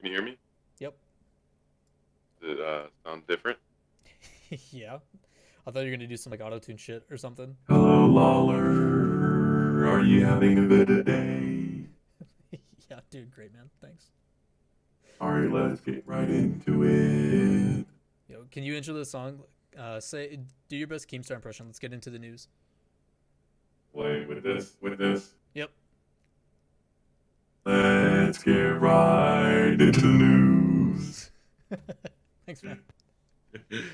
Can you hear me? Yep. Does it sound different? Yeah. I thought you were gonna do some like auto tune shit or something. Hello, Lawler. Are you having a good day? Yeah, dude, great man. Thanks. Alright, let's get right into it. Yo, can you intro the song? Do your best Keemstar impression. Let's get into the news. Wait, with this. Yep. Let's get right into the news. Thanks, man.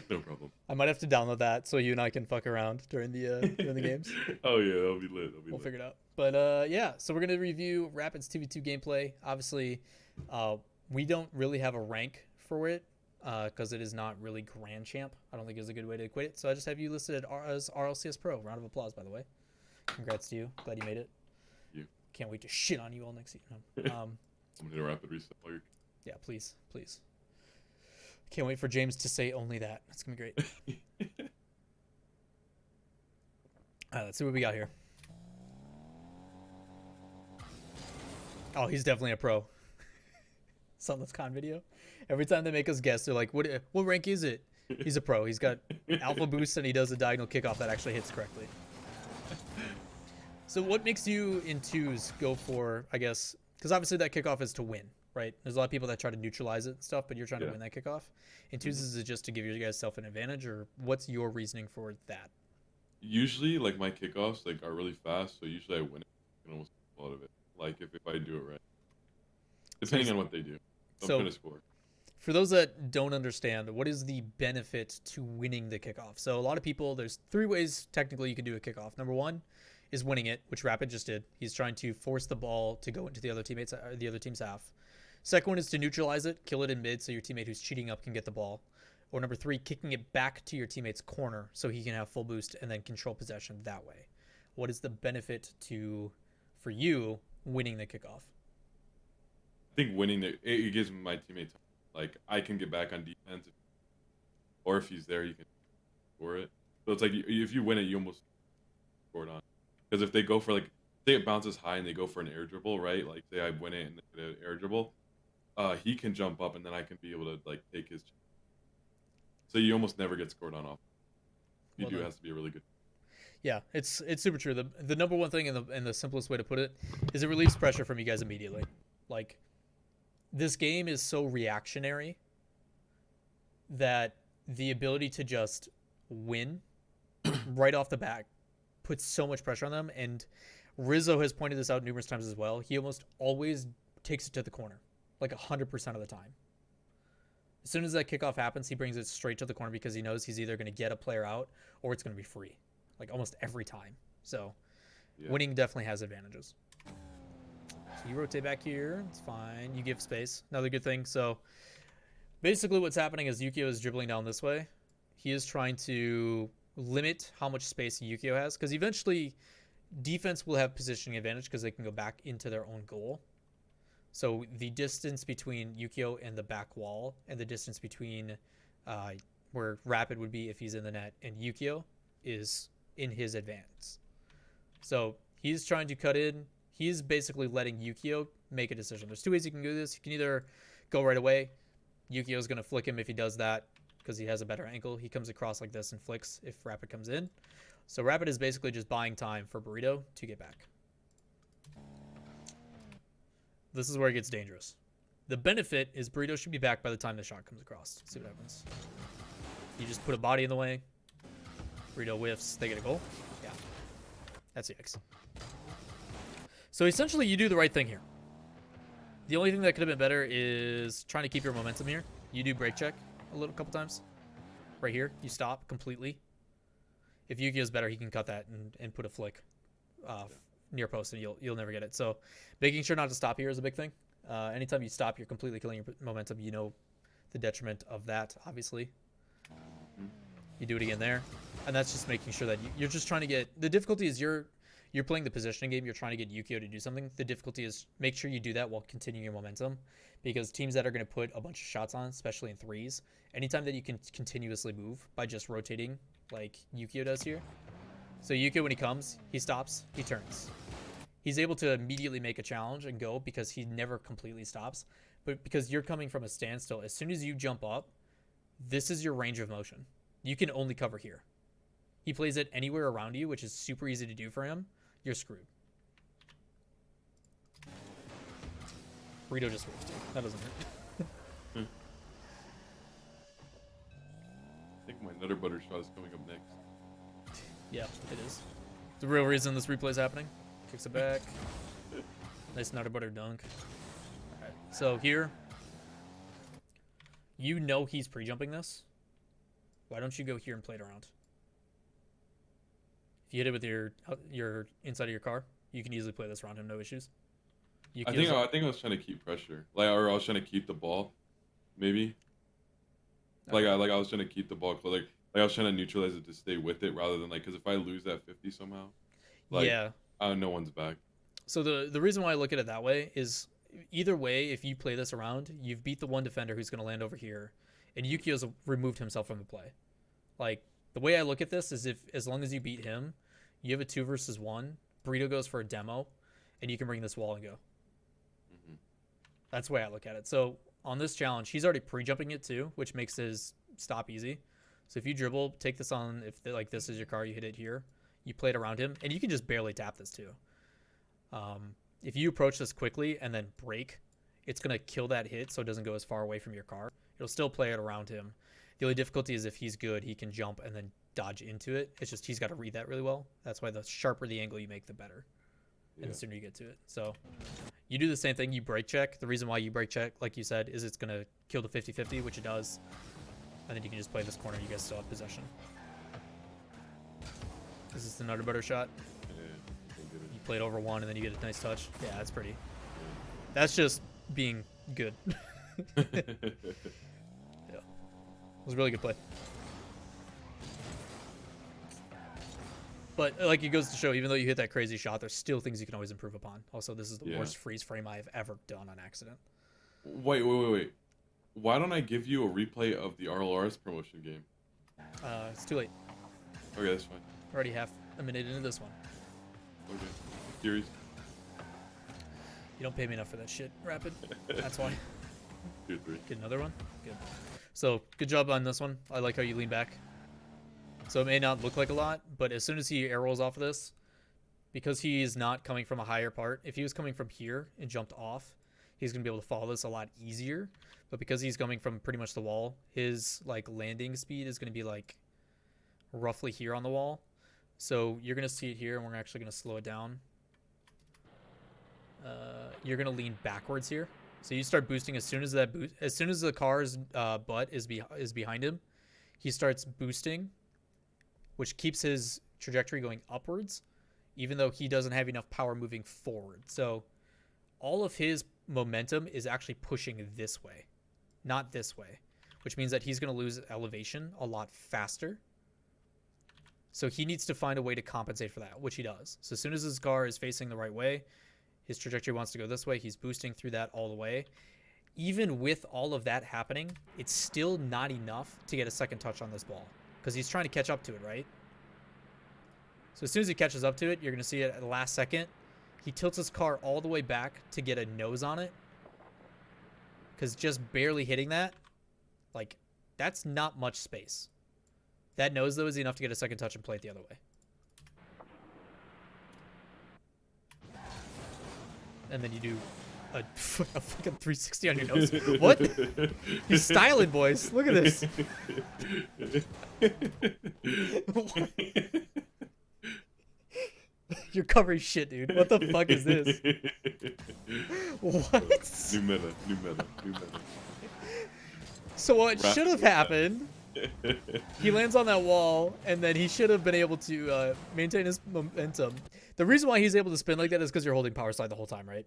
No problem. I might have to download that so you and I can fuck around during the games. Oh yeah, that'll be lit. That'll be We'll lit. figure it out. But yeah, so we're gonna review Rapids 2v2 gameplay. Obviously, we don't really have a rank for it because it is not really Grand Champ. I don't think is a good way to equate it. So I just have you listed as RLCS Pro. Round of applause, by the way. Congrats to you. Glad you made it. You. Can't wait to shit on you all next season. I'm gonna do a rapid reset while you're. Yeah, please, please. Can't wait for James to say only that. That's gonna be great. All right, let's see what we got here. Oh, he's definitely a pro. Sunless Con video. Every time they make us guess, they're like, "What rank is it?" He's a pro. He's got alpha boost and he does a diagonal kickoff that actually hits correctly. So what makes you in twos go for, I guess, because obviously that kickoff is to win, right? There's a lot of people that try to neutralize it and stuff, but you're trying to win that kickoff. In twos, is it just to give you guys self an advantage, or what's your reasoning for that? Usually, like my kickoffs, like are really fast, so usually I win it. I can almost get a lot of it. Like if I do it right, depending on what they do. I'm trying to score. For those that don't understand, what is the benefit to winning the kickoff? So a lot of people, there's three ways technically you can do a kickoff. Number one is winning it, which Rapid just did. He's trying to force the ball to go into the other team's half. Second one is to neutralize it, kill it in mid so your teammate who's cheating up can get the ball. Or number three, kicking it back to your teammate's corner so he can have full boost and then control possession that way. What is the benefit for you winning the kickoff? I think winning it gives my teammate time. Like I can get back on defense, or if he's there, you can score it. So it's like if you win it, you almost score it on. Because if they go for like, say it bounces high and they go for an air dribble, right? Like say I win it and they get an air dribble, he can jump up and then I can be able to like take his. So you almost never get scored on off. If you do, it has to be a really good. Yeah, it's super true. The number one thing and the simplest way to put it is it relieves pressure from you guys immediately. Like this game is so reactionary that the ability to just win right off the bat puts so much pressure on them. And Rizzo has pointed this out numerous times as well. He almost always takes it to the corner, like 100% of the time. As soon as that kickoff happens, he brings it straight to the corner because he knows he's either going to get a player out or it's going to be free, like almost every time. So winning definitely has advantages. So you rotate back here. It's fine. You give space. Another good thing. So basically what's happening is Yukio is dribbling down this way. He is trying to limit how much space Yukio has because eventually defense will have positioning advantage because they can go back into their own goal. So the distance between Yukio and the back wall and the distance between where Rapid would be if he's in the net and Yukio is in his advance. So he's trying to cut in. He's basically letting Yukio make a decision. There's two ways you can do this. You can either go right away. Yukio's going to flick him if he does that because he has a better angle. He comes across like this and flicks if Rapid comes in. So Rapid is basically just buying time for Burrito to get back. This is where it gets dangerous. The benefit is Burrito should be back by the time the shot comes across. Let's see what happens. You just put a body in the way. Burrito whiffs. They get a goal. Yeah. That's the X. So essentially, you do the right thing here. The only thing that could have been better is trying to keep your momentum here. You do break check couple times. Right here, you stop completely. If Yukio's better, he can cut that and put a flick near post, and you'll never get it. So making sure not to stop here is a big thing. Anytime you stop, you're completely killing your momentum. You know the detriment of that, obviously. You do it again there, and that's just making sure that you're just trying to get. The difficulty is you're playing the positioning game. You're trying to get Yukio to do something. The difficulty is make sure you do that while continuing your momentum, because teams that are going to put a bunch of shots on, especially in threes, anytime that you can continuously move by just rotating like Yukio does here. So Yukio, when he comes, he stops, he turns. He's able to immediately make a challenge and go because he never completely stops. but because you're coming from a standstill, as soon as you jump up, this is your range of motion. You can only cover here. He plays it anywhere around you, which is super easy to do for him. You're screwed. Burrito just whiffed. That doesn't hurt. I think my Nutter Butter shot is coming up next. Yeah, it is. The real reason this replay is happening. Kicks it back. Nice Nutter Butter dunk. Alright, so here, you know he's pre-jumping this. Why don't you go here and play it around? If you hit it with your inside of your car, you can easily play this around him, no issues. I think I was trying to keep pressure, or I was trying to keep the ball, maybe. Like I was trying to keep the ball close, like I was trying to neutralize it to stay with it rather than because if I lose that 50 somehow, yeah, no one's back. So the reason why I look at it that way is either way, if you play this around, you've beat the one defender who's going to land over here, and Yukio's removed himself from the play. Like the way I look at this is if as long as you beat him, you have a 2 versus 1. Burrito goes for a demo, and you can bring this wall and go. Mm-hmm. That's the way I look at it. So on this challenge, he's already pre-jumping it too, which makes his stop easy. So if you dribble, take this on, if like this is your car, you hit it here, you play it around him, and you can just barely tap this too. If you approach this quickly and then break, it's going to kill that hit so it doesn't go as far away from your car. It'll still play it around him. The only difficulty is if he's good, he can jump and then dodge into it. It's just he's got to read that really well. That's why the sharper the angle you make, the better. And the sooner you get to it. So you do the same thing. You break check. The reason why you break check, like you said, is it's going to kill the 50-50, which it does. And then you can just play this corner. You guys still have possession. Is this another butter shot? You play it over one, and then you get a nice touch. Yeah, that's pretty. That's just being good. Yeah. It was a really good play. But like it goes to show, even though you hit that crazy shot, there's still things you can always improve upon. Also, this is the worst freeze frame I've ever done on accident. Wait. Why don't I give you a replay of the RLRS promotion game? It's too late. Okay, that's fine. Already half a minute into this one. Okay. Curious. You don't pay me enough for that shit, Rapid. That's why. 2-3. Get another one? Good. So, good job on this one. I like how you lean back. So it may not look like a lot, but as soon as he air rolls off of this, because he's not coming from a higher part, if he was coming from here and jumped off, he's going to be able to follow this a lot easier. But because he's coming from pretty much the wall, his like landing speed is going to be like roughly here on the wall. So you're going to see it here, and we're actually going to slow it down. You're going to lean backwards here. So you start boosting as soon as as soon as the car's butt is behind him, he starts boosting, which keeps his trajectory going upwards, even though he doesn't have enough power moving forward. So all of his momentum is actually pushing this way, not this way, which means that he's going to lose elevation a lot faster. So he needs to find a way to compensate for that, which he does. So as soon as his car is facing the right way, his trajectory wants to go this way. He's boosting through that all the way. Even with all of that happening, it's still not enough to get a second touch on this ball because he's trying to catch up to it, right? So as soon as he catches up to it, you're going to see it at the last second. He tilts his car all the way back to get a nose on it because just barely hitting that, like, that's not much space. That nose, though, is enough to get a second touch and play it the other way. And then you do a fucking 360 on your nose. What? He's styling, boys. Look at this. You're covering shit, dude. What the fuck is this? What? New meta. So what should have happened, he lands on that wall, and then he should have been able to maintain his momentum. The reason why he's able to spin like that is because you're holding power slide the whole time, right?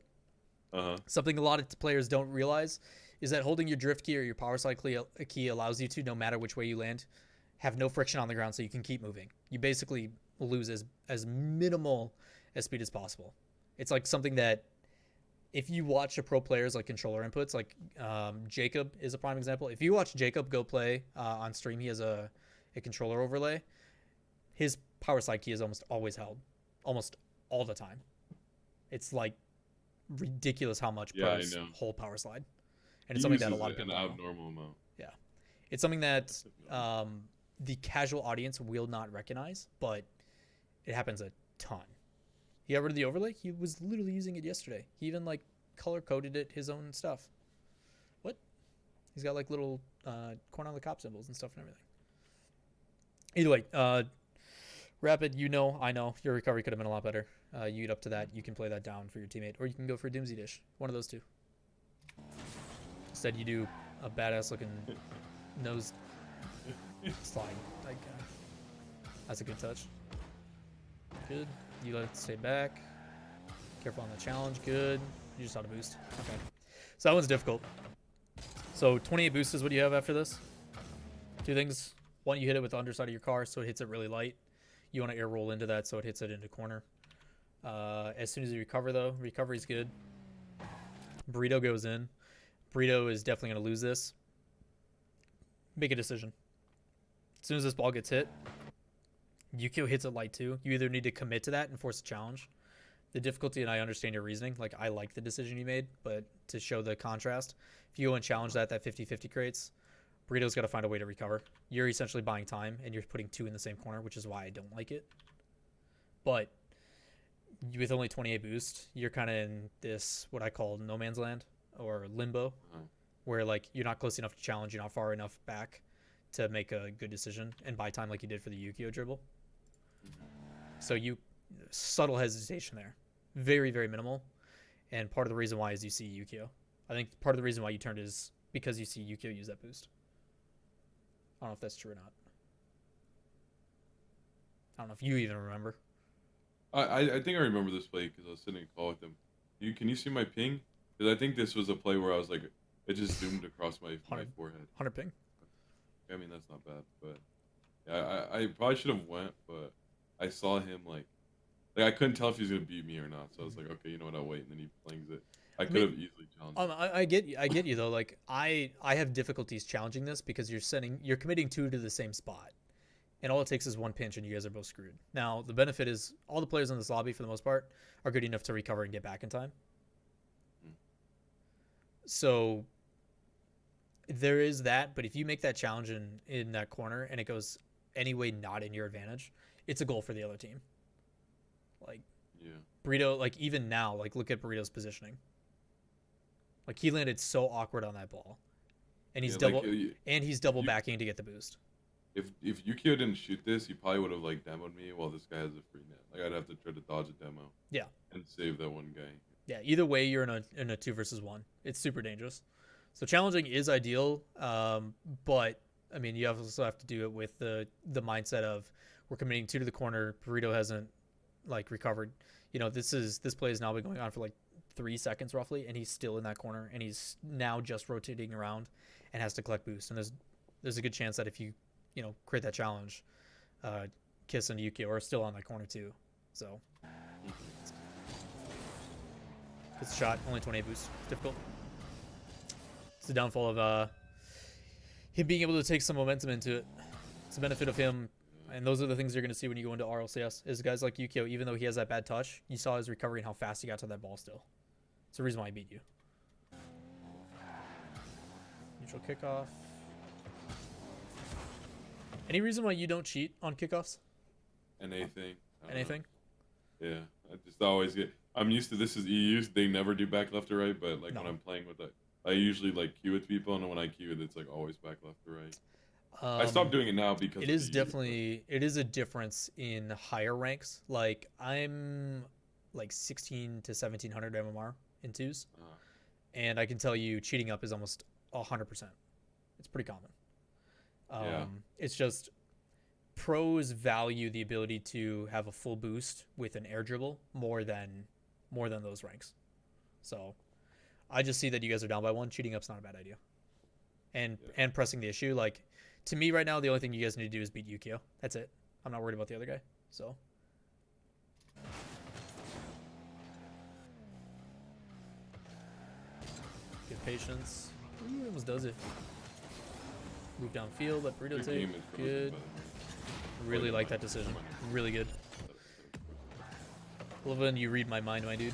Uh-huh. Something a lot of players don't realize is that holding your drift key or your power slide key allows you to, no matter which way you land, have no friction on the ground so you can keep moving. You basically lose as minimal as speed as possible. It's like something that if you watch a pro players like controller inputs, like Jacob is a prime example. If you watch Jacob go play on stream, he has a controller overlay. His power slide key is almost always held, almost all the time. It's like ridiculous how much pros hold power slide. and it's He something that a uses lot of an people don't know. abnormal amount. It's something that the casual audience will not recognize, but it happens a ton. He got rid of the overlay. He was literally using it yesterday. He even like color coded it his own stuff. What? He's got like little corn on the cop symbols and stuff and everything. Either way, Rapid, I know your recovery could have been a lot better. You get up to that, you can play that down for your teammate, or you can go for a Doomsday Dish. One of those two. Instead, you do a badass looking nose slide. Like, that's a good touch. Good. You let it stay back. Careful on the challenge. Good. You just auto boost. Okay. So that one's difficult. So 28 boost is what you have after this. Two things. One, you hit it with the underside of your car, so it hits it really light. You want to air roll into that, so it hits it into corner. As soon as you recover, though, recovery's good. Burrito goes in. Burrito is definitely going to lose this. Make a decision. As soon as this ball gets hit, Yukio hits it light too. You either need to commit to that and force a challenge. The difficulty, and I understand your reasoning, like I like the decision you made, but to show the contrast, if you go and challenge that 50-50 creates, Burrito's got to find a way to recover. You're essentially buying time, and you're putting two in the same corner, which is why I don't like it. But with only 28 boost, you're kind of in this, what I call no man's land, or limbo, where like you're not close enough to challenge, you're not far enough back to make a good decision and buy time like you did for the Yukio dribble. So subtle hesitation there. Very, very minimal. And part of the reason why is you see Yukio. I think part of the reason why you turned is because you see Yukio use that boost. I don't know if that's true or not. I don't know if you even remember. I think I remember this play because I was sitting in call with him. Can you see my ping? Because I think this was a play where I was like, it just zoomed across my forehead. 100 ping. I mean, that's not bad, but yeah, I probably should have went, but I saw him like I couldn't tell if he was gonna beat me or not, so I was like, okay, you know what, I'll wait, and then he flings it. I could have easily challenged. I get you though. Like I have difficulties challenging this because you're committing two to the same spot, and all it takes is one pinch, and you guys are both screwed. Now the benefit is all the players in this lobby for the most part are good enough to recover and get back in time. So there is that, but if you make that challenge in that corner and it goes anyway not in your advantage, it's a goal for the other team. Like, yeah. Burrito, like even now, like look at Burrito's positioning. Like he landed so awkward on that ball, and he's double backing to get the boost. If Yukio didn't shoot this, he probably would have like demoed me while this guy has a free net. Like I'd have to try to dodge a demo. Yeah. And save that one guy. Yeah. Either way, you're in a 2 versus 1. It's super dangerous. So challenging is ideal, but I mean you also have to do it with the mindset of we're committing 2 to the corner. Burrito hasn't like recovered. You know, this play has now been going on for like 3 seconds roughly, and he's still in that corner, and he's now just rotating around and has to collect boost. And there's a good chance that if you create that challenge, Kiss and Yukio are still on that corner too. So it's a shot, only 28 boost. It's difficult. It's the downfall of him being able to take some momentum into it. It's the benefit of him, and those are the things you're going to see when you go into RLCS, is guys like Yukio, even though he has that bad touch, you saw his recovery and how fast he got to that ball still. It's the reason why he beat you. Neutral kickoff. Any reason why you don't cheat on kickoffs? Anything. Anything? Yeah, I just always get... I'm used to this is EUs. They never do back, left, or right, but like when I'm playing with it, I usually like queue with people, and when I queue it, it's like always back, left, or right. I stopped doing it now because it is a difference in higher ranks. Like I'm like 16 to 1700 MMR in 2s, and I can tell you cheating up is almost 100%. It's pretty common. It's just pros value the ability to have a full boost with an air dribble more than those ranks. So I just see that you guys are down by 1. Cheating up's not a bad idea. And pressing the issue, like to me right now, the only thing you guys need to do is beat Yukio. That's it. I'm not worried about the other guy. So good patience. Ooh, almost does it. Move downfield, let Burrito take. Good. Really like that decision. Really good. Love when you read my mind, my dude.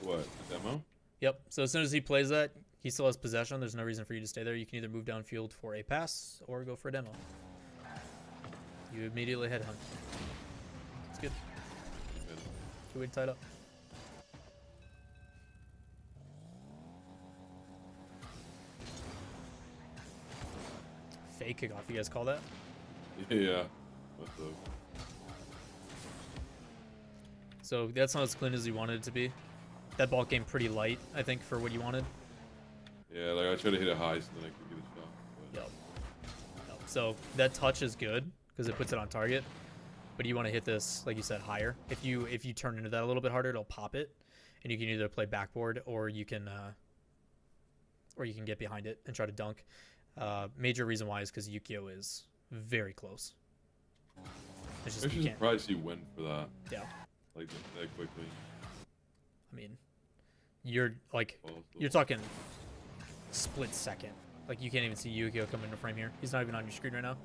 What, the demo? Yep. So as soon as he plays that, he still has possession. There's no reason for you to stay there. You can either move downfield for a pass or go for a demo. You immediately headhunt. It's good. Good way to tie it up. Fake kickoff. You guys call that? Yeah. What's up? So that's not as clean as you wanted it to be. That ball came pretty light, I think, for what you wanted. Yeah, like I tried to hit it high so then I could get a shot. But... Yep. So that touch is good because it puts it on target. But you want to hit this, like you said, higher. If you turn into that a little bit harder, it'll pop it, and you can either play backboard or you can get behind it and try to dunk. Major reason why is because Yukio is very close. It's just I should surprised he went for that. Yeah. Like that quickly. I mean, you're talking split second. Like you can't even see Yukio come into frame here. He's not even on your screen right now.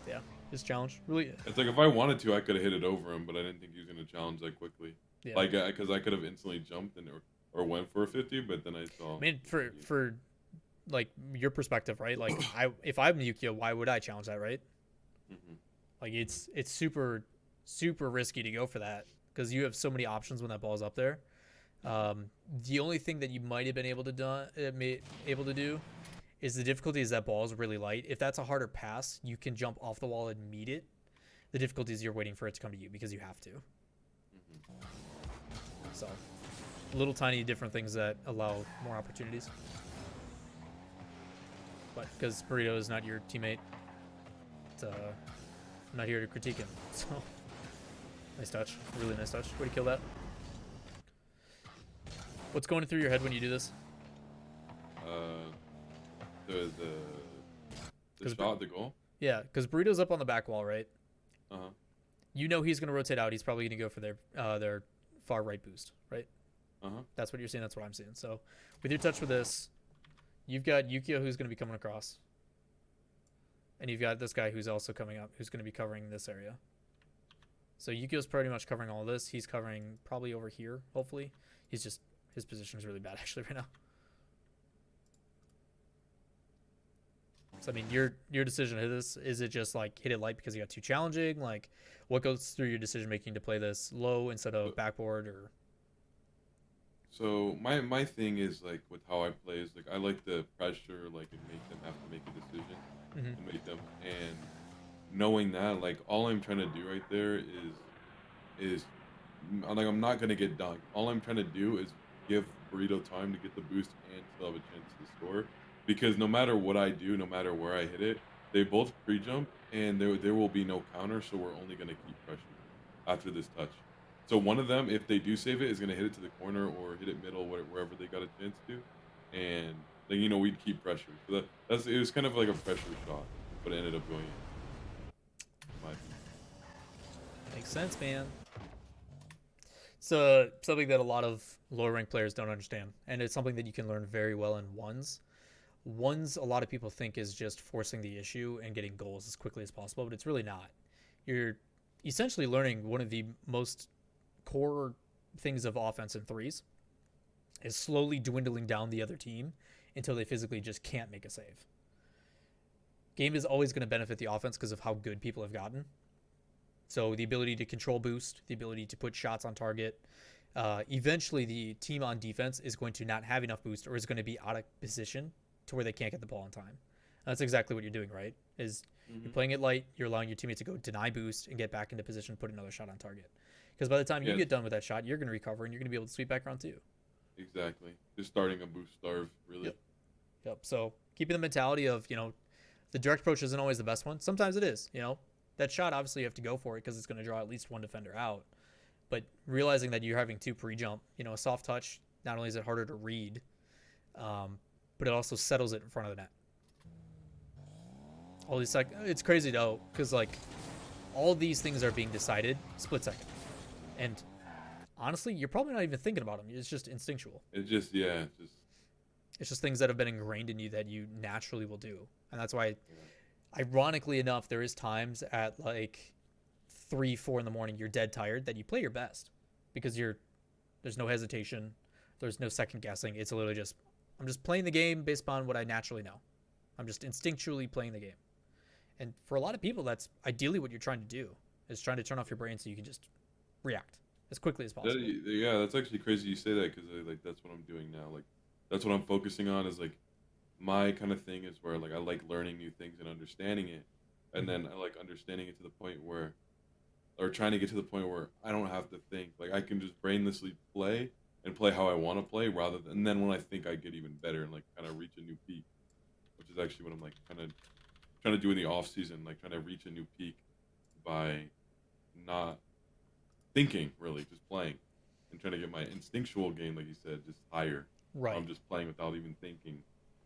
Yeah, his challenge really. It's like if I wanted to, I could have hit it over him, but I didn't think he was gonna challenge that quickly. Yeah. Like because I could have instantly jumped and or went for a 50, but then I saw. I mean, for like your perspective, right? Like if I'm Yukio, why would I challenge that, right? Mm-hmm. Like it's super risky to go for that because you have so many options when that ball's up there. The only thing that you might have been able to do is the difficulty is that ball is really light. If that's a harder pass, you can jump off the wall and meet it. The difficulty is you're waiting for it to come to you because you have to. Mm-hmm. So little tiny different things that allow more opportunities. But because Burrito is not your teammate, I'm not here to critique him. So nice touch, really nice touch. Way to kill that. What's going through your head when you do this? The shot, the goal. Yeah, because Burrito's up on the back wall, right? Uh huh. You know he's going to rotate out. He's probably going to go for their far right boost, right? Uh huh. That's what you're seeing. That's what I'm seeing. So with your touch with this, you've got Yukio who's going to be coming across. And you've got this guy who's also coming up, who's going to be covering this area. So Yukio's pretty much covering all of this. He's covering probably over here, hopefully. His position is really bad actually right now. So I mean, your decision to hit this, is it just like hit it light because you got too challenging? Like what goes through your decision making to play this low instead of backboard or? So my thing is like with how I play is like I like the pressure, like and make them have to make a decision and make them, and knowing that like all I'm trying to do right there is like I'm not gonna get dunked. All I'm trying to do is give Burrito time to get the boost and still have a chance to score, because no matter what I do, no matter where I hit it, they both pre-jump and there will be no counter, so we're only gonna keep pressure after this touch. So one of them, if they do save it, is going to hit it to the corner or hit it middle, wherever they got a chance to. And then, we'd keep pressure. So it was kind of like a pressure shot, but it ended up going in. Makes sense, man. So something that a lot of lower ranked players don't understand, and it's something that you can learn very well in ones. Ones, a lot of people think is just forcing the issue and getting goals as quickly as possible, but it's really not. You're essentially learning one of the most core things of offense in threes is slowly dwindling down the other team until they physically just can't make a save. Game is always going to benefit the offense because of how good people have gotten. So the ability to control boost, the ability to put shots on target. Eventually the team on defense is going to not have enough boost or is going to be out of position to where they can't get the ball on time. And that's exactly what you're doing, right? You're playing it light, you're allowing your teammate to go deny boost and get back into position, put another shot on target. Because by the time you get done with that shot, you're going to recover and you're going to be able to sweep back around too. Exactly. Just starting a boost starve, really. Yep. So keeping the mentality of, the direct approach isn't always the best one. Sometimes it is, That shot, obviously, you have to go for it because it's going to draw at least one defender out. But realizing that you're having two pre-jump, a soft touch, not only is it harder to read, but it also settles it in front of the net. All these it's crazy though, because all these things are being decided split second. And honestly, you're probably not even thinking about them. It's just instinctual. It's just things that have been ingrained in you that you naturally will do. And that's why, ironically enough, there is times at 3, 4 in the morning, you're dead tired that you play your best because you're There's no hesitation. There's no second guessing. It's literally just, I'm just playing the game based upon what I naturally know. I'm just instinctually playing the game. And for a lot of people, that's ideally what you're trying to do, is trying to turn off your brain so you can just react as quickly as possible. Yeah, that's actually crazy you say that, because like that's what I'm doing now. Like that's what I'm focusing on, is like my kind of thing is where like I like learning new things and understanding it, and then I like understanding it to the point where, or trying to get to the point where I don't have to think. Like I can just brainlessly play and play how I want to play, rather than, and then when I think I get even better and like kind of reach a new peak, which is actually what I'm like kind of trying to do in the off season, like trying to reach a new peak by not thinking, really just playing, and trying to get my instinctual game, like you said, just higher. Right. I'm just playing without even thinking,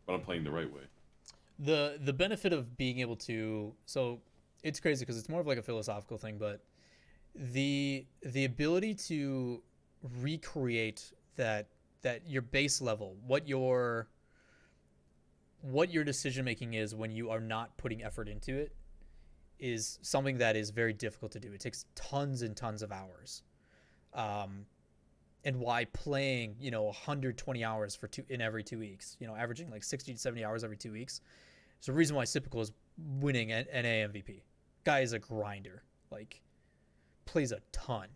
but I'm playing the right way. The benefit of being able to, so it's crazy because it's more of like a philosophical thing, but the ability to recreate that your base level, what your decision making is when you are not putting effort into it, is something that is very difficult to do. It takes tons and tons of hours. And why playing, 120 hours in every 2 weeks, averaging like 60 to 70 hours every 2 weeks. There's a reason why Sipical is winning an NA MVP. Guy is a grinder, like plays a ton.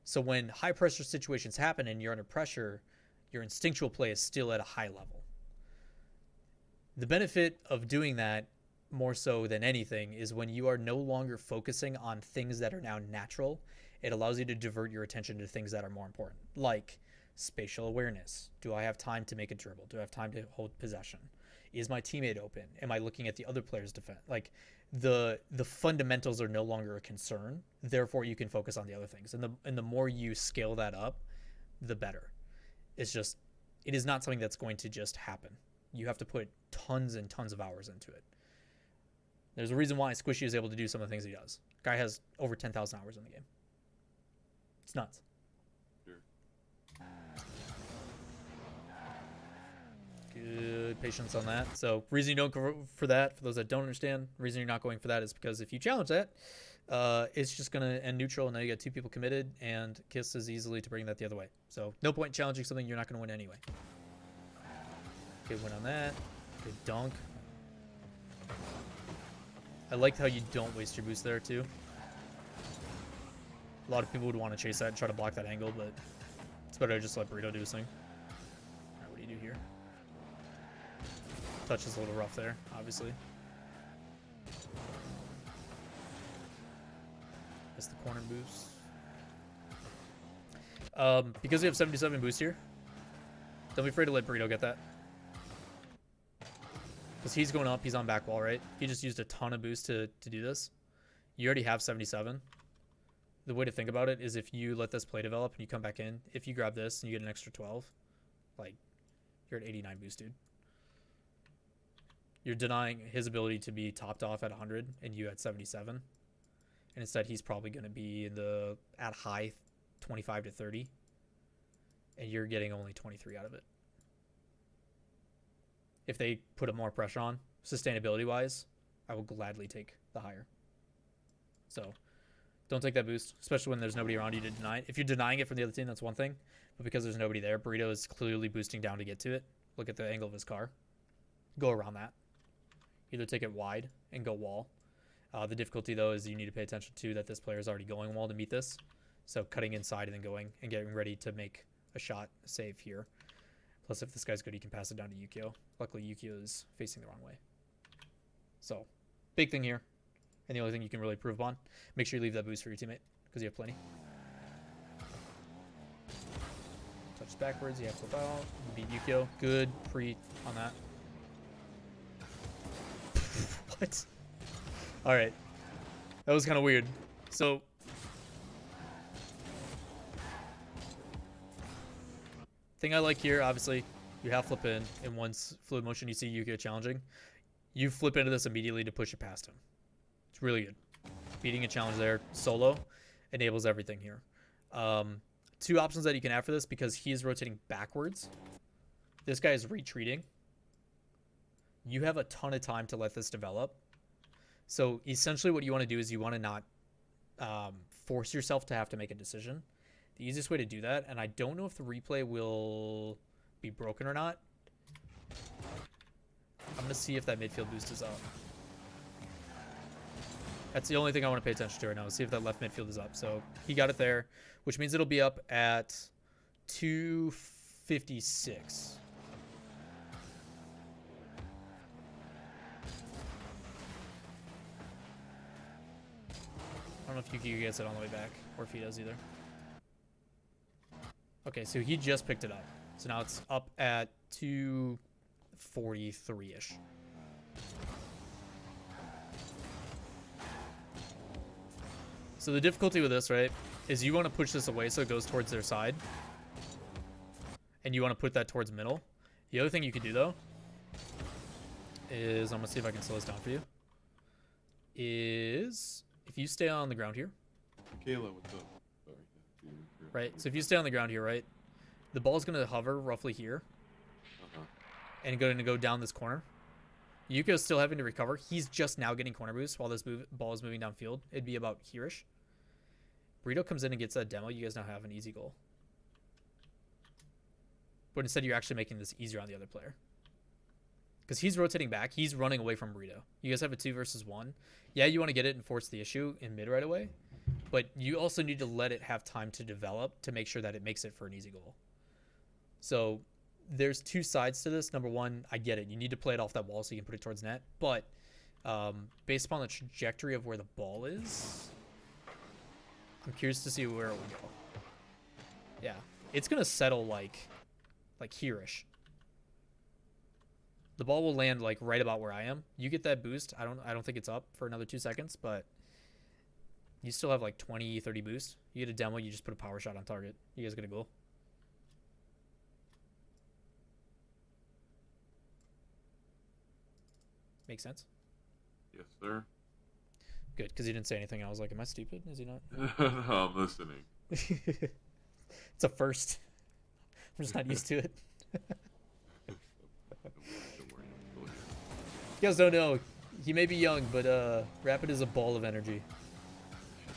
So when high pressure situations happen and you're under pressure, your instinctual play is still at a high level. The benefit of doing that, more so than anything, is when you are no longer focusing on things that are now natural, it allows you to divert your attention to things that are more important, like spatial awareness. Do I have time to make a dribble? Do I have time to hold possession? Is my teammate open? Am I looking at the other player's defense? Like the fundamentals are no longer a concern. Therefore, you can focus on the other things. And the more you scale that up, the better. It is not something that's going to just happen. You have to put tons and tons of hours into it. There's a reason why Squishy is able to do some of the things he does. Guy has over 10,000 hours in the game. It's nuts. Sure. Good patience on that. So reason you don't go for that, for those that don't understand, the reason you're not going for that is because if you challenge that, it's just going to end neutral, and now you got two people committed, and Kiss is easily to bring that the other way. So no point challenging something you're not going to win anyway. Good win on that. Good dunk. I liked how you don't waste your boost there, too. A lot of people would want to chase that and try to block that angle, but it's better to just let Burrito do his thing. All right, what do you do here? Touch is a little rough there, obviously. That's the corner boost. Because we have 77 boost here, don't be afraid to let Burrito get that. Because he's going up, he's on back wall, right? He just used a ton of boost to do this. You already have 77. The way to think about it is if you let this play develop and you come back in, if you grab this and you get an extra 12, like, you're at 89 boost, dude. You're denying his ability to be topped off at 100 and you at 77. And instead, he's probably going to be at high 25 to 30. And you're getting only 23 out of it. If they put up more pressure on, sustainability-wise, I will gladly take the higher. So don't take that boost, especially when there's nobody around you to deny it. If you're denying it from the other team, that's one thing. But because there's nobody there, Burrito is clearly boosting down to get to it. Look at the angle of his car. Go around that. Either take it wide and go wall. The difficulty, though, is you need to pay attention to that this player is already going wall to meet this. So cutting inside and then going and getting ready to make a shot, a save here. Plus, if this guy's good, he can pass it down to Yukio. Luckily, Yukio is facing the wrong way. So, big thing here. And the only thing you can really improve upon, make sure you leave that boost for your teammate, because you have plenty. Touch backwards, you have to flip out. You beat Yukio. Good pre on that. What? Alright. That was kind of weird. So, thing I like here, obviously, you have flip in once fluid motion you see Yukio challenging, you flip into this immediately to push it past him. It's really good. Beating a challenge there solo enables everything here. Two options that you can have for this, because he's rotating backwards. This guy is retreating. You have a ton of time to let this develop. So essentially what you want to do is you want to not force yourself to have to make a decision. the easiest way to do that, and I don't know if the replay will be broken or not. I'm gonna see if that midfield boost is up. That's the only thing I want to pay attention to right now, is see if that left midfield is up. So he got it there, which means it'll be up at 256. I don't know if Yuki gets it on the way back, or if he does either. Okay, so he just picked it up. So now it's up at 243-ish. So the difficulty with this, right, is you want to push this away so it goes towards their side. And you want to put that towards middle. The other thing you could do, though, is, I'm going to see if I can slow this down for you, is if you stay on the ground here. Kayla, what's up? Sorry. Right, so if you stay on the ground here, right, the ball's going to hover roughly here. And going to go down this corner. Yuko's still having to recover. He's just now getting corner boost while this ball is moving downfield. It'd be about here-ish. Burrito comes in and gets that demo. You guys now have an easy goal. But instead, you're actually making this easier on the other player. Because he's rotating back. He's running away from Burrito. You guys have a 2 versus 1. Yeah, you want to get it and force the issue in mid right away. But you also need to let it have time to develop to make sure that it makes it for an easy goal. So there's 2 sides to this. Number one, I get it. You need to play it off that wall so you can put it towards net. But based upon the trajectory of where the ball is, I'm curious to see where it will go. Yeah, it's gonna settle like here-ish. The ball will land like right about where I am. You get that boost. I don't think it's up for another 2 seconds, but you still have like 20, 30 boost. You get a demo. You just put a power shot on target. You guys get a goal. Makes sense? Yes, sir. Good, because he didn't say anything. I was like, am I stupid? Is he not? I'm listening. It's a first. I'm just not used to it. Don't worry. I'm still You guys don't know. He may be young, but Rapid is a ball of energy.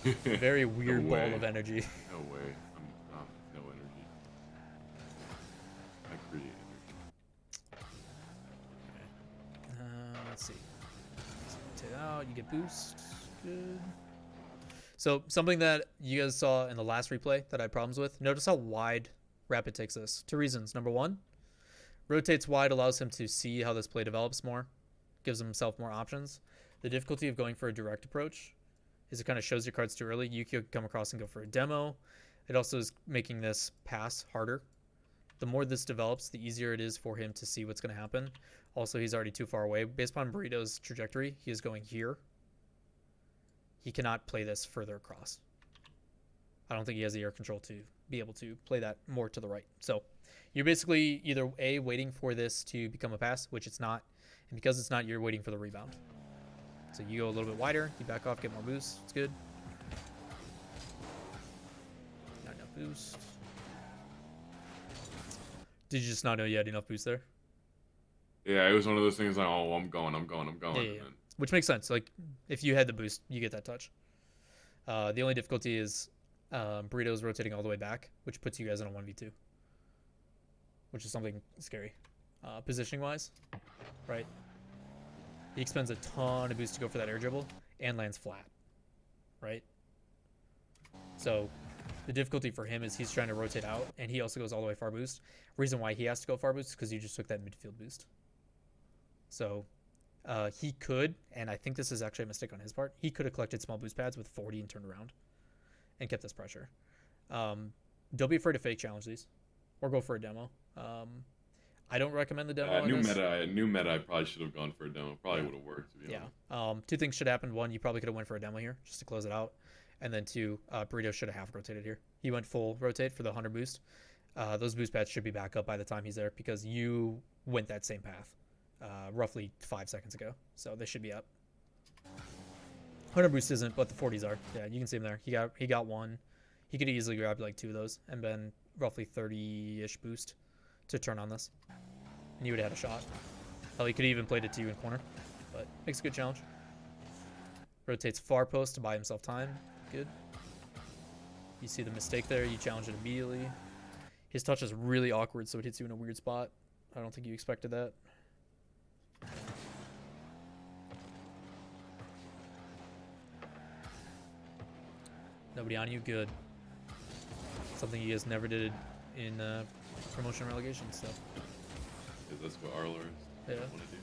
here. A very weird No ball way. of energy. No way. I'm no energy. I create energy. Let's see. Take it out. You get boost. Good. So something that you guys saw in the last replay that I had problems with. Notice how wide Rapid takes this. 2 reasons. Number one, rotates wide, allows him to see how this play develops more. Gives himself more options. The difficulty of going for a direct approach is it kind of shows your cards too early. You could come across and go for a demo. It also is making this pass harder. The more this develops, the easier it is for him to see what's going to happen. Also, he's already too far away. Based upon Burrito's trajectory, he is going here. He cannot play this further across. I don't think he has the air control to be able to play that more to the right. So you're basically either A, waiting for this to become a pass, which it's not. And because it's not, you're waiting for the rebound. So you go a little bit wider. You back off, get more boost. It's good. Not enough boost. Did you just not know you had enough boost there? Yeah, it was one of those things like, oh, I'm going. Yeah. And then, Which makes sense. Like, if you had the boost, you get that touch. The only difficulty is Burrito's rotating all the way back, which puts you guys in a 1v2. Which is something scary. Positioning-wise, right? He expends a ton of boost to go for that air dribble and lands flat, right? So the difficulty for him is he's trying to rotate out, and he also goes all the way far boost. Reason why he has to go far boost is because you just took that midfield boost. So he could, and I think this is actually a mistake on his part, he could have collected small boost pads with 40 and turned around and kept this pressure. Don't be afraid to fake challenge these or go for a demo. I don't recommend the demo. new meta, I probably should have gone for a demo. Probably would have worked, to be honest. 2 things should happen. 1, you probably could have went for a demo here just to close it out. And then 2, Burrito should have half rotated here. He went full rotate for the 100 boost. Those boost pads should be back up by the time he's there because you went that same path roughly 5 seconds ago. So they should be up. 100 boost isn't, but the 40s are. Yeah, you can see him there. He got 1. He could easily grab like 2 of those and been roughly 30-ish boost to turn on this. And you would have had a shot. Hell, he could have even played it to you in corner. But makes a good challenge. Rotates far post to buy himself time. Good. You see the mistake there, you challenge it immediately. His touch is really awkward, so it hits you in a weird spot. I don't think you expected that. Nobody on you? Good. Something you guys never did in promotion relegation stuff. Yeah, that's what Arler is. Yeah. Want to do.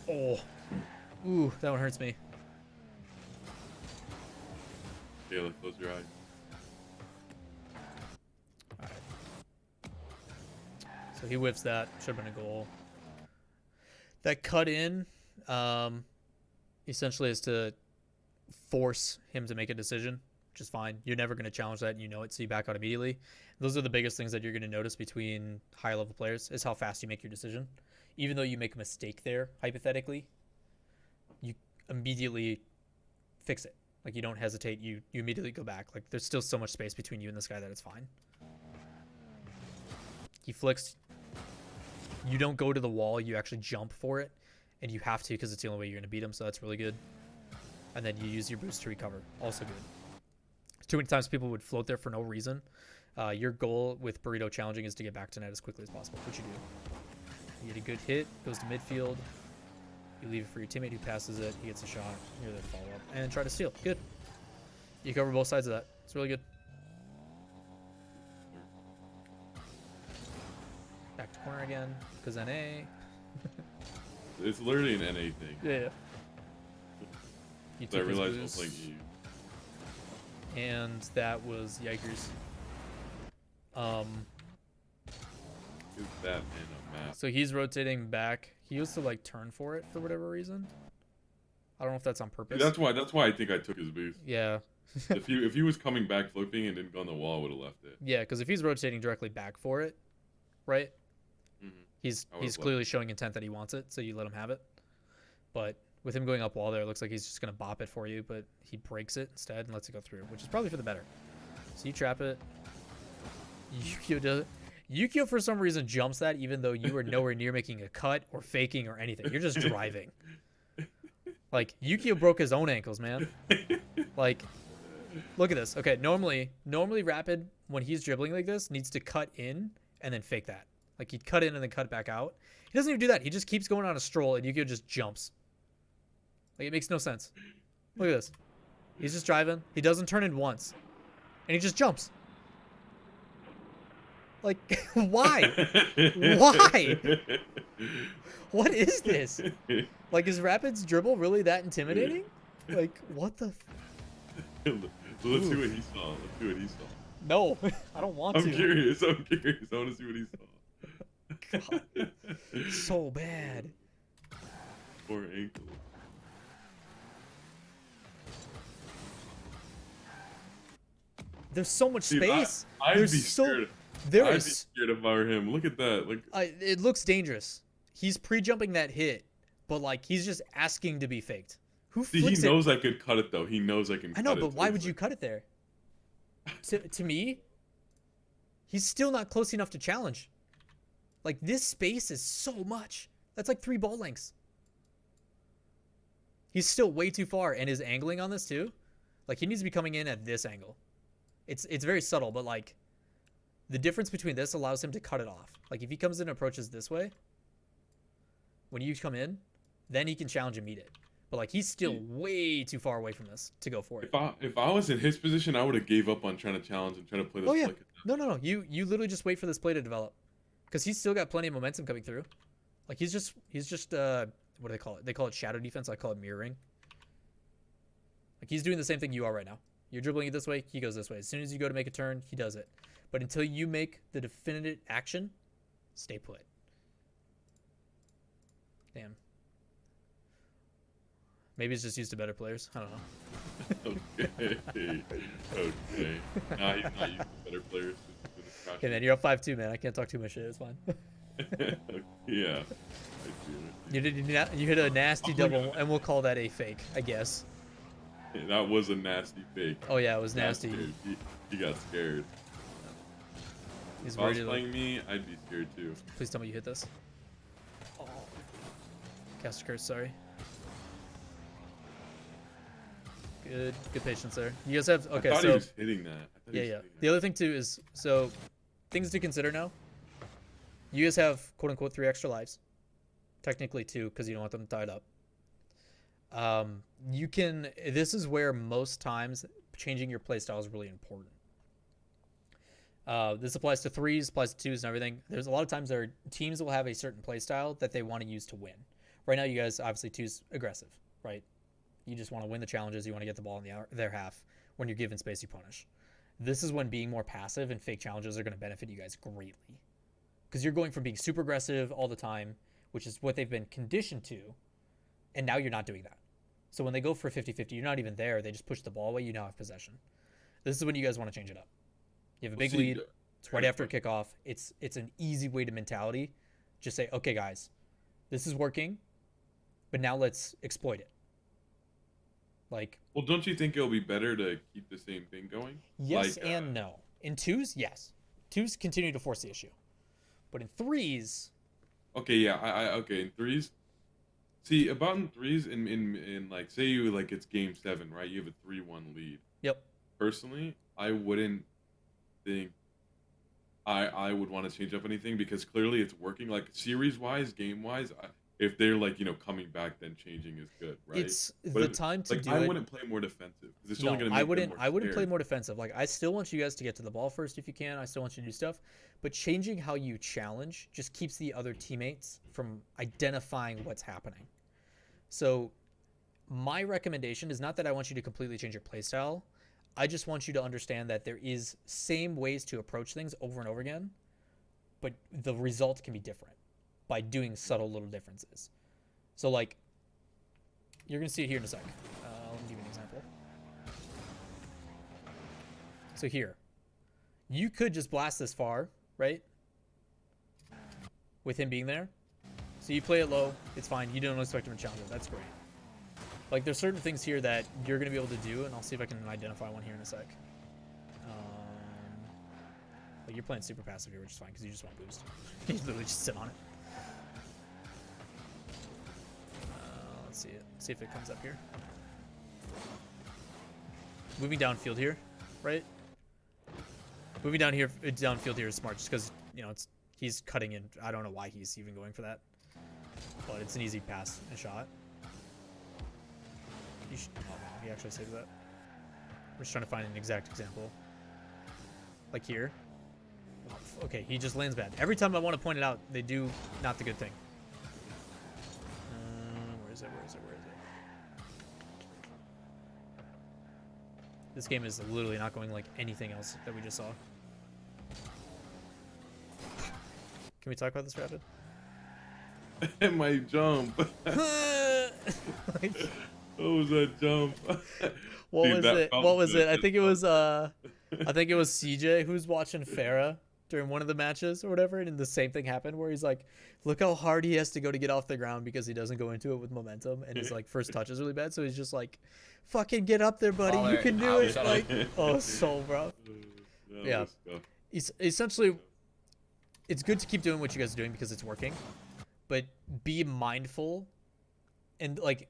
Oh. Ooh, that one hurts me. Kayla, close your eyes. Alright. So he whiffs that. Should have been a goal. That cut in essentially is to force him to make a decision, which is fine. You're never going to challenge that, and you know it, so you back out immediately. Those are the biggest things that you're going to notice between higher level players, is how fast you make your decision. Even though you make a mistake there, hypothetically, you immediately fix it. Like, you don't hesitate. You immediately go back. Like, there's still so much space between you and this guy that it's fine. He flicks. You don't go to the wall. You actually jump for it. And you have to, because it's the only way you're going to beat him. So that's really good. And then you use your boost to recover. Also good. Too many times people would float there for no reason. Your goal with Burrito challenging is to get back to net as quickly as possible, which you do. You get a good hit. Goes to midfield. You leave it for your teammate who passes it. He gets a shot. You're there to follow up. And try to steal. Good. You cover both sides of that. It's really good. Back to corner again. Because NA. It's literally an NA thing. Yeah. You So I took his realized boost, I was like you. and that was yikers. Is that in a map? So he's rotating back. He used to like turn for it for whatever reason. I don't know if that's on purpose. That's why I think I took his boost. Yeah. if he was coming back flipping and didn't go on the wall, I would have left it. Yeah, because if he's rotating directly back for it, right? Mm-hmm. He's I would've clearly showing intent that he wants it, so you let him have it. But with him going up wall there, it looks like he's just gonna bop it for you, but he breaks it instead and lets it go through, which is probably for the better. So you trap it. Yukio does it. Yukio for some reason jumps that, even though you are nowhere near making a cut or faking or anything. You're just driving. Like, Yukio broke his own ankles, man. Like, look at this. Okay, normally Rapid, when he's dribbling like this, needs to cut in and then fake that. Like, he'd cut in and then cut back out. He doesn't even do that. He just keeps going on a stroll, and Yukio just jumps. Like, it makes no sense. Look at this. He's just driving. He doesn't turn in once. And he just jumps. Like, why? Why? What is this? Like, is Rapid's dribble really that intimidating? Like, what the? Let's see what he saw. Let's see what he saw. No, I don't want to. I'm curious. I want to see what he saw. God, so bad. Poor ankle. There's so much Dude, space. I'd be There's scared. There I'd be is. scared if I were him. Look at that. Like, It looks dangerous. He's pre-jumping that hit, but like he's just asking to be faked. Who see, he flicks it? knows I could cut it though. He knows I can. I know, cut but it, why so would it's you like- cut it there? To me, he's still not close enough to challenge. Like, this space is so much. That's like 3 ball lengths. He's still way too far, and his angling on this too. Like, he needs to be coming in at this angle. It's very subtle, but like the difference between this allows him to cut it off. Like, if he comes in and approaches this way, when you come in, then he can challenge and meet it. But like, he's still way too far away from this to go for it. If I was in his position, I would have gave up on trying to challenge and trying to play this. Oh yeah, like no. You literally just wait for this play to develop, because he's still got plenty of momentum coming through. Like, he's just what do they call it? They call it shadow defense. I call it mirroring. Like, he's doing the same thing you are right now. You're dribbling it this way, he goes this way. As soon as you go to make a turn, he does it. But until you make the definitive action, stay put. Damn. Maybe it's just used to better players. I don't know. Okay. Okay. Nah, he's not used to better players. Okay, man, you're up 5-2, man. I can't talk too much shit. It's fine. Yeah. You hit a nasty double, and we'll call that a fake, I guess. That was a nasty fake. Oh yeah, it was Got nasty. scared. He got scared. He's If I was worried. playing me, I'd be scared too. Please tell me you hit this. Oh. Cast a curse, sorry. Good patience there. You guys have okay. I thought So he was hitting that. I thought he yeah, was yeah. hitting The that. other thing too is so things to consider now. You guys have quote unquote 3 extra lives, technically 2 because you don't want them tied up. You can. This is where most times changing your playstyle is really important. This applies to 3s, applies to 2s, and everything. There's a lot of times there teams will have a certain playstyle that they want to use to win. Right now, you guys obviously 2's aggressive, right? You just want to win the challenges. You want to get the ball in their half. When you're given space, you punish. This is when being more passive and fake challenges are going to benefit you guys greatly, because you're going from being super aggressive all the time, which is what they've been conditioned to, and now you're not doing that. So when they go for 50-50, you're not even there. They just push the ball away. You now have possession. This is when you guys want to change it up. You have a big lead. It's right after kickoff. It's an easy way to mentality. Just say, okay, guys, this is working, but now let's exploit it. Like, Well, don't you think it'll be better to keep the same thing going? yes Like, and no. In 2s, yes. 2s continue to force the issue. But in 3s, Okay, yeah, okay, in 3s. See, about in 3s, in like, say you, like, it's game 7, right? You have a 3-1 lead. yep. Personally, I wouldn't think I would want to change up anything because clearly it's working. Like, series-wise, game-wise, if they're, like, coming back, then changing is good, right? It's But the time to like, do I it. wouldn't play more defensive because it's No, only going to I make wouldn't. them I wouldn't play scared. more defensive. Like, I still want you guys to get to the ball first if you can. I still want you to do stuff, but changing how you challenge just keeps the other teammates from identifying what's happening. So, my recommendation is not that I want you to completely change your playstyle. I just want you to understand that there is same ways to approach things over and over again, but the result can be different by doing subtle little differences. So, like, you're gonna see it here in a sec. Let me give you an example. So here, you could just blast this far, right? With him being there. So you play it low, it's fine. You don't expect him to challenge it. That's great. Like, there's certain things here that you're gonna be able to do, and I'll see if I can identify one here in a sec. Like, you're playing super passive here, which is fine because you just want boost. You literally just sit on it. Let's see it. See if it comes up here. Moving downfield here, right? Moving downfield here is smart, just because he's cutting in. I don't know why he's even going for that, but it's an easy pass and shot. Oh, he actually saved that. We're just trying to find an exact example. Like here. Oh, okay, he just lands bad. Every time I want to point it out, they do not the good thing. Where is it? This game is literally not going like anything else that we just saw. Can we talk about this rapid? My jump. Like, What was that jump? what Dude, was that it? felt What was good. it? I think it was CJ who was watching Farah during one of the matches or whatever, and the same thing happened where he's like, look how hard he has to go to get off the ground because he doesn't go into it with momentum, and his like first touch is really bad, so he's just like, fucking get up there, buddy. Lawler, You can do it. shut up. Like, oh, so rough. That Yeah. was tough. Essentially, it's good to keep doing what you guys are doing because it's working, but be mindful, and like,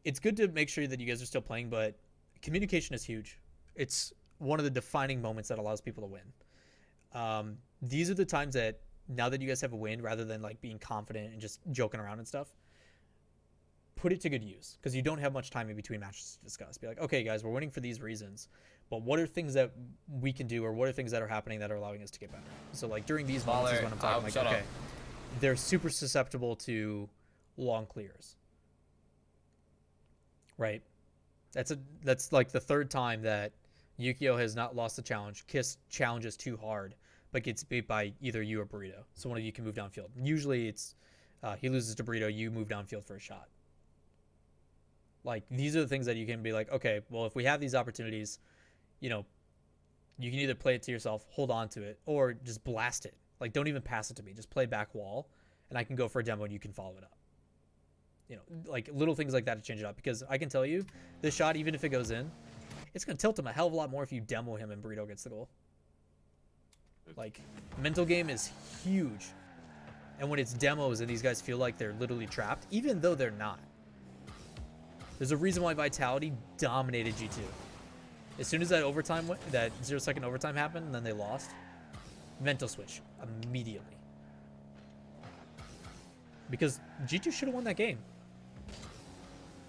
it's good to make sure that you guys are still playing, but communication is huge. It's one of the defining moments that allows people to win. These are the times that, now that you guys have a win, rather than like being confident and just joking around and stuff, put it to good use, because you don't have much time in between matches to discuss. Be like, okay, guys, we're winning for these reasons, but what are things that we can do, or what are things that are happening that are allowing us to get better? So like during these moments is Lawler, when I'm talking like, shut up. okay, they're super susceptible to long clears, right? That's like the third time that Yukio has not lost the challenge. Kiss challenges too hard, but gets beat by either you or Burrito. So one of you can move downfield. Usually it's he loses to Burrito, you move downfield for a shot. Like, these are the things that you can be like, okay, well, if we have these opportunities, you can either play it to yourself, hold on to it, or just blast it. Like, don't even pass it to me. Just play back wall, and I can go for a demo, and you can follow it up. Like little things like that to change it up. Because I can tell you, this shot, even if it goes in, it's going to tilt him a hell of a lot more if you demo him and Burrito gets the goal. Like, mental game is huge. And when it's demos and these guys feel like they're literally trapped, even though they're not, There's a reason why Vitality dominated G2. As soon as that overtime, that 0-second overtime happened, and then they lost, mental switch immediately. Because G2 should have won that game.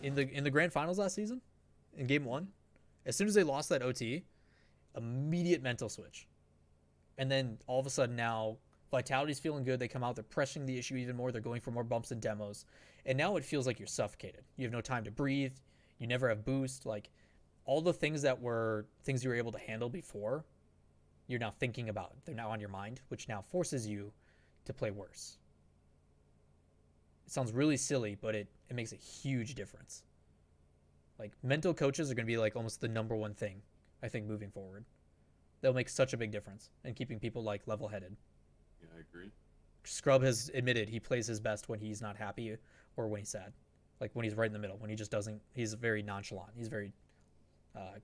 In the grand finals last season, in game 1, as soon as they lost that OT, immediate mental switch. And then all of a sudden now, Vitality's feeling good. They come out, they're pressing the issue even more. They're going for more bumps and demos. And now it feels like you're suffocated. You have no time to breathe. You never have boost. Like, all the things that were things you were able to handle before, you're now thinking about. They're now on your mind, which now forces you to play worse. It sounds really silly, but it makes a huge difference. Like, mental coaches are going to be like almost the number one thing, I think, moving forward. They'll make such a big difference in keeping people like level-headed. Yeah, I agree. Scrub has admitted he plays his best when he's not happy or when he's sad. Like when he's right in the middle, when he just doesn't, he's very nonchalant. He's very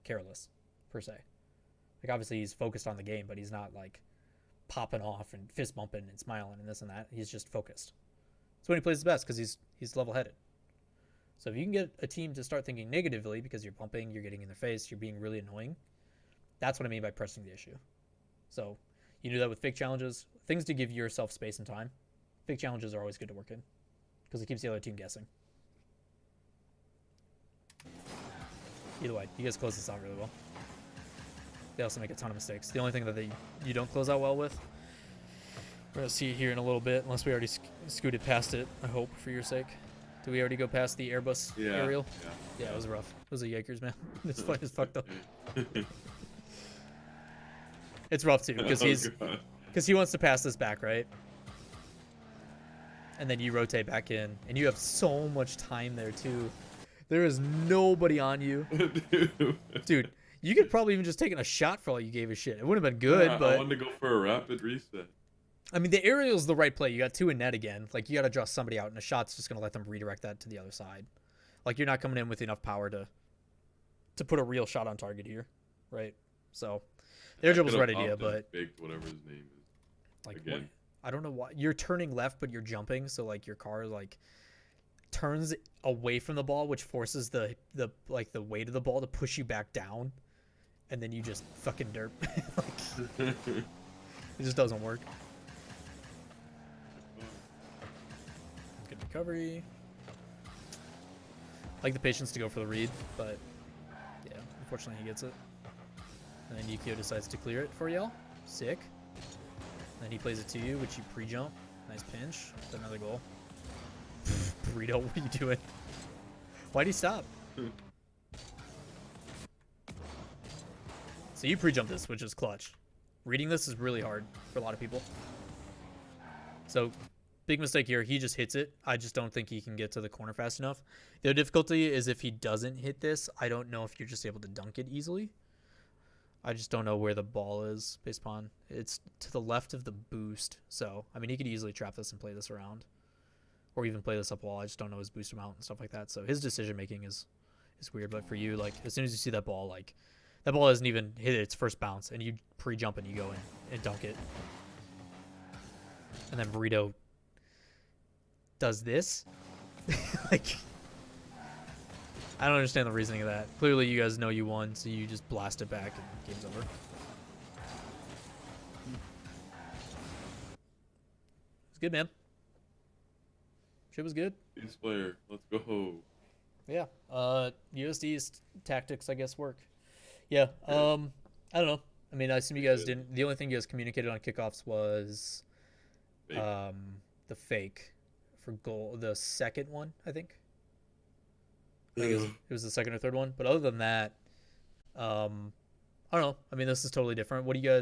careless, per se. Like, obviously he's focused on the game, but he's not like popping off and fist bumping and smiling and this and that. He's just focused. That's when he plays his best, because he's level-headed. So if you can get a team to start thinking negatively because you're bumping, you're getting in their face, you're being really annoying, that's what I mean by pressing the issue. So you do that with fake challenges, things to give yourself space and time. Fake challenges are always good to work in because it keeps the other team guessing. Either way, you guys close this out really well. They also make a ton of mistakes. The only thing that you don't close out well with, we're going to see it here in a little bit, unless we already scooted past it, I hope, for your sake. Did we already go past the Airbus aerial? Yeah, it was rough. It was a Yakers, man. This fight is fucked up. It's rough, too, because he wants to pass this back, right? And then you rotate back in, and you have so much time there, too. There is nobody on you. Dude, you could probably even just taken a shot for all you gave a shit. It wouldn't have been good, yeah, but... I wanted to go for a rapid reset. I mean, the aerial's the right play. You got 2 in net again. Like, you got to draw somebody out, and a shot's just going to let them redirect that to the other side. Like, you're not coming in with enough power to put a real shot on target here, right? So, the air dribble's the right idea, but... Baked whatever his name is. Like, again. what? I don't know why. You're turning left, but you're jumping, so, like, your car, like, turns away from the ball, which forces the weight of the ball to push you back down, and then you just fucking derp. Like, it just doesn't work. Good recovery. Like the patience to go for the read, but yeah, unfortunately he gets it. And then Yukio decides to clear it for y'all. Sick. And then he plays it to you, which you pre-jump. Nice pinch. That's another goal. Burrito, what are you doing? Why'd he stop? So you pre-jump this, which is clutch. Reading this is really hard for a lot of people. So big mistake here. He just hits it. I just don't think he can get to the corner fast enough. The difficulty is if he doesn't hit this, I don't know if you're just able to dunk it easily. I just don't know where the ball is based upon. It's to the left of the boost. So, I mean, he could easily trap this and play this around. Or even play this up wall. I just don't know his boost amount and stuff like that. So his decision making is weird. But for you, like, as soon as you see that ball, like, that ball hasn't even hit its first bounce. And you pre-jump and you go in and dunk it. And then Burrito does this. Like, I don't understand the reasoning of that. Clearly you guys know you won, so you just blast it back and game's over. It's good, man. Shit was good. Peace player, let's go. Yeah. USD's tactics, I guess, work. Yeah. I don't know. I mean, I assume you guys didn't. The only thing you guys communicated on kickoffs was Fake. the fake for goal. The second one, I think. I think it was the second or third one. But other than that, I don't know. I mean, this is totally different. What do you guys?